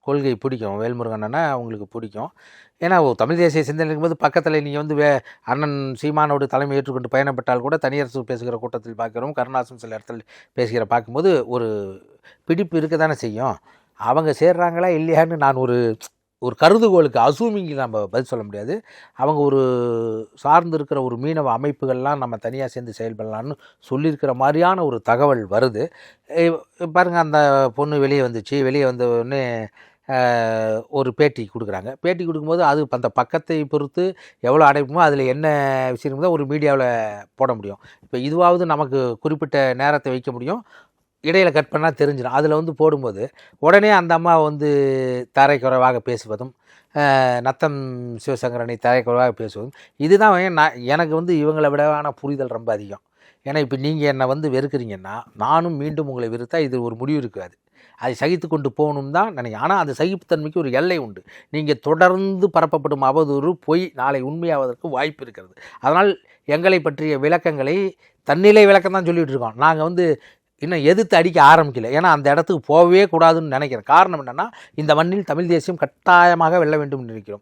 கொள்கை பிடிக்கும். வேல்முருகன் அண்ணனை அவங்களுக்கு பிடிக்கும். ஏன்னா தமிழ் தேசிய சிந்தனை இருக்கும்போது பக்கத்தில் நீங்கள் வந்து அண்ணன் சீமானோட தலைமை ஏற்றுக்கொண்டு பயணப்பட்டால் கூட தனியரசு பேசுகிற கூட்டத்தில் பார்க்குறோம், கருணாசன் சில இடத்துல பேசுகிற பார்க்கும்போது ஒரு பிடிப்பு இருக்க தானே செய்யும். அவங்க சேர்றாங்களா இல்லையான்னு நான் ஒரு கருதுகோளுக்கு அசூமிங்கி நம்ம பதில் சொல்ல முடியாது. அவங்க ஒரு சார்ந்து இருக்கிற ஒரு மீனவ அமைப்புகள்லாம் நம்ம தனியாக சேர்ந்து செயல்படலான்னு சொல்லியிருக்கிற மாதிரியான ஒரு தகவல் வருது. பாருங்கள், அந்த பொண்ணு வெளியே வந்துச்சு. வெளியே வந்த உடனே ஒரு பேட்டி கொடுக்குறாங்க. பேட்டி கொடுக்கும்போது அது அந்த பக்கத்தை பொறுத்து எவ்வளோ அடைப்புமோ அதில் என்ன விஷயம் தான் ஒரு மீடியாவில் போட முடியும். இப்போ இதுவாவது நமக்கு குறிப்பிட்ட நேரத்தை வைக்க முடியும், இடையில் கட் பண்ணால் தெரிஞ்சிடும். அதில் வந்து போடும்போது உடனே அந்த அம்மா வந்து தரைக்குறைவாக பேசுவதும், நத்தம் சிவசங்கரனை தரைக்குறைவாக பேசுவதும், இதுதான் எனக்கு வந்து இவங்களை விடவான புரிதல் ரொம்ப அதிகம். ஏன்னா இப்போ நீங்கள் என்னை வந்து வெறுக்கிறீங்கன்னா நானும் மீண்டும் உங்களை வெறுத்தா இது ஒரு முடிவு இருக்காது. அதை சகித்து கொண்டு போகணும் தான் நினைக்கிறேன். ஆனால் அந்த சகிப்புத்தன்மைக்கு ஒரு எல்லை உண்டு. நீங்கள் தொடர்ந்து பரப்பப்படும் அவதூறு பொய் நாளை உண்மையாவதற்கு வாய்ப்பு இருக்கிறது. அதனால் எங்களை பற்றிய விளக்கங்களை தன்னிலை விளக்கம் தான் சொல்லிகிட்டு இருக்கோம். நாங்கள் வந்து இன்னும் எதிர்த்து அடிக்க ஆரம்பிக்கல. ஏன்னா அந்த இடத்துக்கு போகவே கூடாதுன்னு நினைக்கிறேன். காரணம் என்னென்னா, இந்த மண்ணில் தமிழ் தேசியம் கட்டாயமாக வெல்ல வேண்டும் என்று நினைக்கிறோம்.